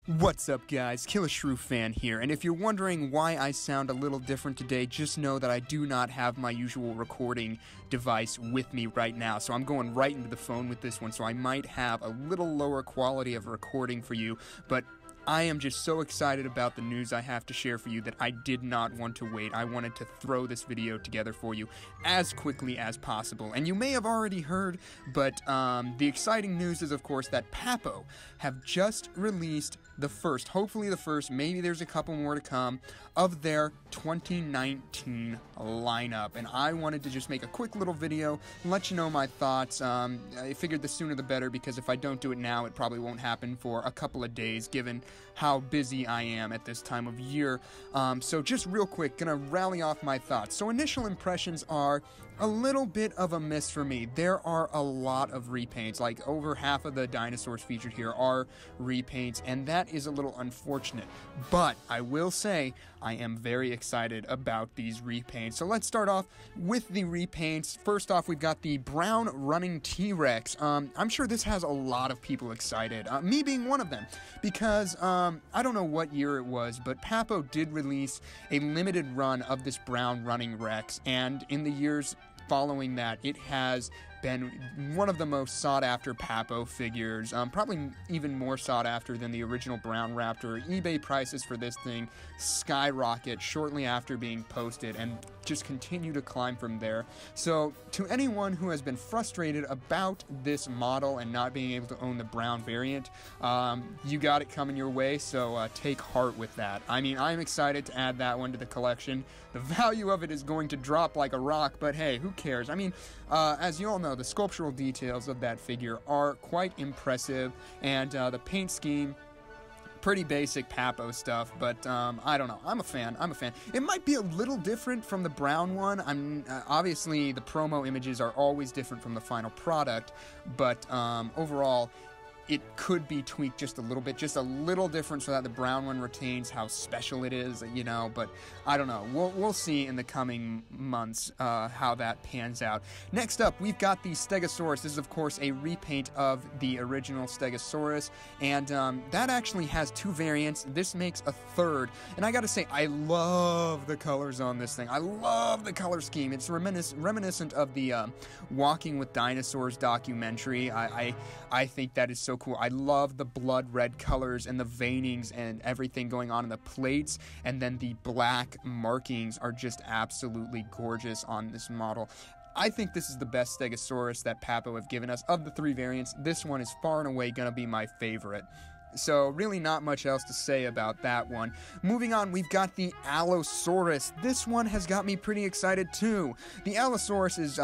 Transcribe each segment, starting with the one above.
What's up guys, Killer Shrew Fan here, and if you're wondering why I sound a little different today, just know that I do not have my usual recording device with me right now, so I'm going right into the phone with this one, so I might have a little lower quality of recording for you, but I am just so excited about the news I have to share for you that I did not want to wait. I wanted to throw this video together for you as quickly as possible. And you may have already heard, but the exciting news is, of course, that Papo have just released the first, hopefully the first, maybe there's a couple more to come, of their 2019 lineup. And I wanted to just make a quick little video and let you know my thoughts. I figured the sooner the better, because if I don't do it now, it probably won't happen for a couple of days, given how busy I am at this time of year. So just real quick, gonna rally off my thoughts. So initial impressions are a little bit of a miss for me. There are a lot of repaints, like over half of the dinosaurs featured here are repaints, and that is a little unfortunate. But I will say I am very excited about these repaints. So let's start off with the repaints. First off, we've got the brown running T-Rex. I'm sure this has a lot of people excited, me being one of them, because I don't know what year it was, but Papo did release a limited run of this brown running Rex, and in the years following that, it has been one of the most sought-after Papo figures, probably even more sought-after than the original Brown Raptor. eBay prices for this thing skyrocket shortly after being posted and just continue to climb from there. So to anyone who has been frustrated about this model and not being able to own the brown variant, you got it coming your way, so take heart with that. I mean, I'm excited to add that one to the collection. The value of it is going to drop like a rock, but hey, who cares? I mean, as you all know, the sculptural details of that figure are quite impressive, and the paint scheme, pretty basic Papo stuff, but I don't know. I'm a fan. It might be a little different from the brown one. Obviously, the promo images are always different from the final product, but overall, it could be tweaked just a little different, so that the brown one retains how special it is, you know, but I don't know. We'll see in the coming months how that pans out. Next up, we've got the Stegosaurus. This is, of course, a repaint of the original Stegosaurus, and that actually has two variants. This makes a third, and I gotta say, I love the colors on this thing. I love the color scheme. It's reminiscent of the Walking with Dinosaurs documentary. I think that is so cool. I love the blood red colors and the veinings and everything going on in the plates, and then the black markings are just absolutely gorgeous on this model. I think this is the best Stegosaurus that Papo have given us. Of the three variants, this one is far and away going to be my favorite. So really not much else to say about that one. Moving on, we've got the Allosaurus. This one has got me pretty excited too. The Allosaurus is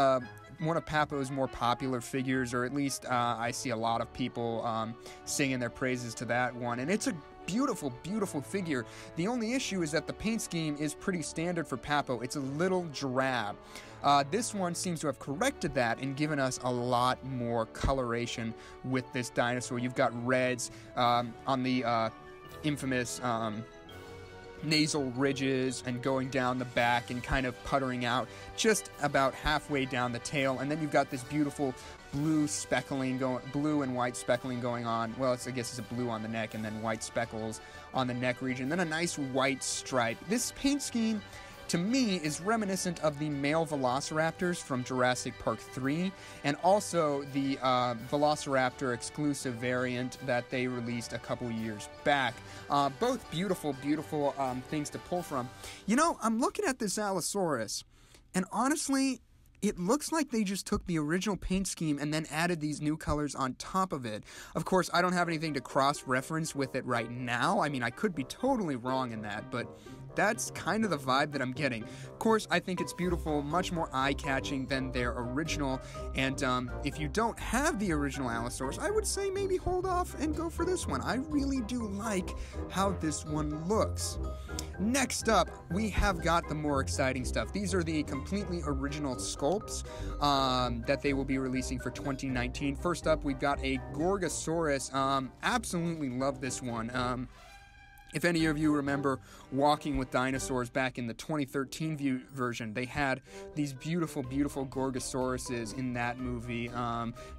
one of Papo's more popular figures, or at least I see a lot of people singing their praises to that one, and it's a beautiful, beautiful figure. The only issue is that the paint scheme is pretty standard for Papo. It's a little drab. This one seems to have corrected that and given us a lot more coloration with this dinosaur. You've got reds on the infamous nasal ridges and going down the back and kind of puttering out just about halfway down the tail, and then you've got this beautiful blue and white speckling going on. Well, I guess it's a blue on the neck and then white speckles on the neck region, then a nice white stripe. This paint scheme, to me, is reminiscent of the male velociraptors from Jurassic Park 3, and also the Velociraptor exclusive variant that they released a couple years back. Both beautiful, beautiful things to pull from. You know, I'm looking at this Allosaurus, and honestly, it looks like they just took the original paint scheme and then added these new colors on top of it. Of course, I don't have anything to cross-reference with it right now. I mean, I could be totally wrong in that, but that's kind of the vibe that I'm getting. Of course, I think it's beautiful, much more eye-catching than their original, and if you don't have the original Allosaurus, I would say maybe hold off and go for this one. I really do like how this one looks. Next up, we have got the more exciting stuff. These are the completely original sculpts that they will be releasing for 2019. First up, we've got a Gorgosaurus. Absolutely love this one. If any of you remember Walking with Dinosaurs back in the 2013 version, they had these beautiful, beautiful Gorgosauruses in that movie.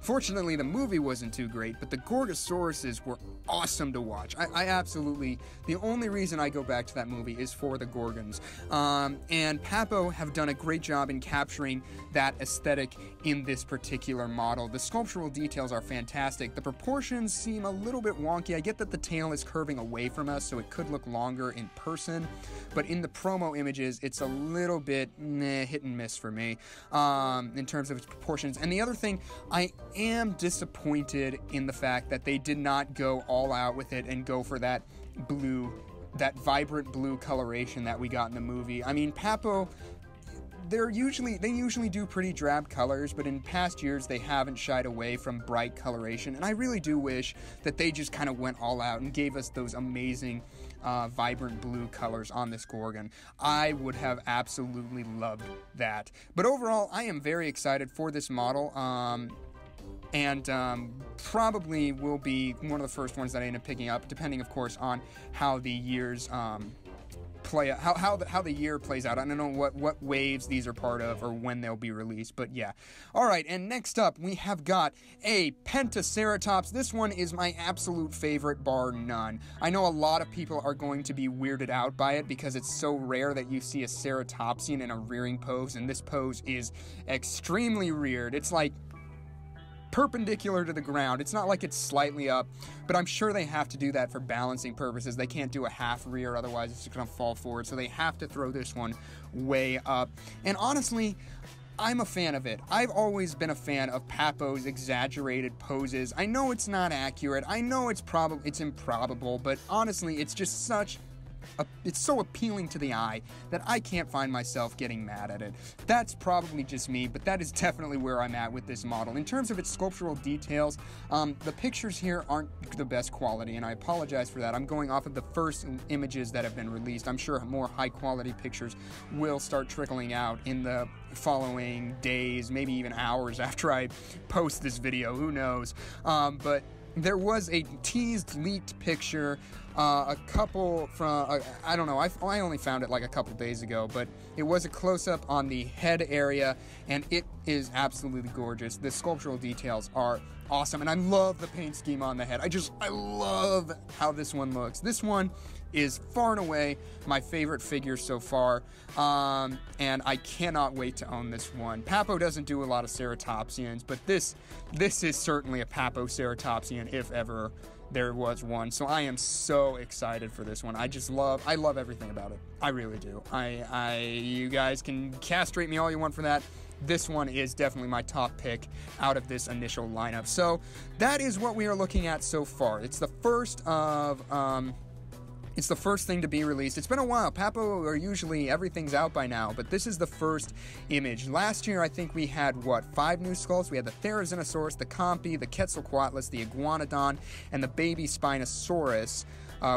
Fortunately, the movie wasn't too great, but the Gorgosauruses were awesome to watch. I absolutely, the only reason I go back to that movie is for the Gorgons. And Papo have done a great job in capturing that aesthetic in this particular model. The sculptural details are fantastic. The proportions seem a little bit wonky. I get that the tail is curving away from us, so it could look longer in person, but in the promo images, it's a little bit hit and miss for me in terms of its proportions. And the other thing, I am disappointed in the fact that they did not go all out with it and go for that blue, that vibrant blue coloration that we got in the movie. I mean, Papo, they usually do pretty drab colors, but in past years they haven't shied away from bright coloration, and I really do wish that they just kind of went all out and gave us those amazing vibrant blue colors on this Gorgon. I would have absolutely loved that. But overall, I am very excited for this model, and probably will be one of the first ones that I end up picking up, depending, of course, on how the years how the year plays out. I don't know what waves these are part of or when they'll be released, but yeah. All right, and next up we have got a Pentaceratops. This one is my absolute favorite, bar none. I know a lot of people are going to be weirded out by it because it's so rare that you see a ceratopsian in a rearing pose, and this pose is extremely reared. It's like perpendicular to the ground. It's not like it's slightly up, but I'm sure they have to do that for balancing purposes. They can't do a half rear, otherwise it's just gonna fall forward, so they have to throw this one way up. And honestly, I'm a fan of it. I've always been a fan of Papo's exaggerated poses. I know it's not accurate, I know it's improbable, but honestly, it's just it's so appealing to the eye that I can't find myself getting mad at it. That's probably just me, but that is definitely where I'm at with this model. In terms of its sculptural details, the pictures here aren't the best quality, and I apologize for that. I'm going off of the first images that have been released. I'm sure more high-quality pictures will start trickling out in the following days, maybe even hours after I post this video. Who knows? But there was a teased, leaked picture, a couple from, I don't know, I only found it like a couple days ago, but it was a close-up on the head area, and it is absolutely gorgeous. The sculptural details are awesome, and I love the paint scheme on the head. I love how this one looks. This one is far and away my favorite figure so far, and I cannot wait to own this one. Papo doesn't do a lot of ceratopsians, but this is certainly a Papo ceratopsian if ever there was one. So I am so excited for this one. I love everything about it. I really do. You guys can castrate me all you want for that. This one is definitely my top pick out of this initial lineup. So that is what we are looking at so far. It's the first of It's the first thing to be released. It's been a while. Papo are usually, everything's out by now, but this is the first image. Last year, I think we had, 5 new sculpts? We had the Pentaceratops, the Compy, the Quetzalcoatlus, the Iguanodon, and the baby Spinosaurus,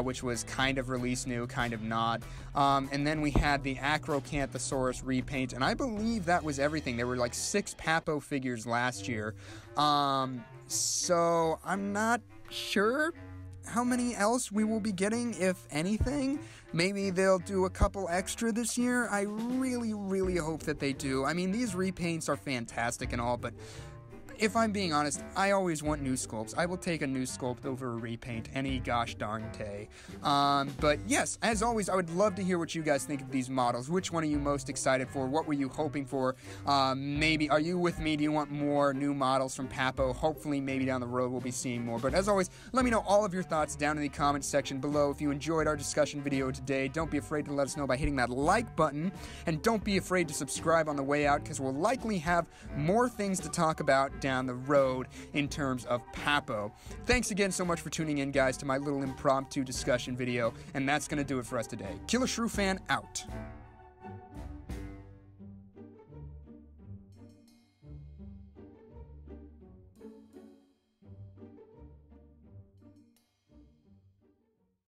which was kind of released new, kind of not. And then we had the Acrocanthosaurus repaint, and I believe that was everything. There were like 6 Papo figures last year. So I'm not sure how many else we will be getting, if anything. Maybe they'll do a couple extra this year. I really, really hope that they do. I mean, these repaints are fantastic and all, but if I'm being honest, I always want new sculpts. I will take a new sculpt over a repaint any gosh darn day. But yes, as always, I would love to hear what you guys think of these models. Which one are you most excited for? What were you hoping for? Maybe, are you with me? Do you want more new models from Papo? Hopefully, maybe down the road we'll be seeing more. But as always, let me know all of your thoughts down in the comments section below. If you enjoyed our discussion video today, don't be afraid to let us know by hitting that like button. And don't be afraid to subscribe on the way out, because we'll likely have more things to talk about down the road in terms of Papo. Thanks again so much for tuning in, guys, to my little impromptu discussion video, and that's going to do it for us today. Killer Shrew Fan out.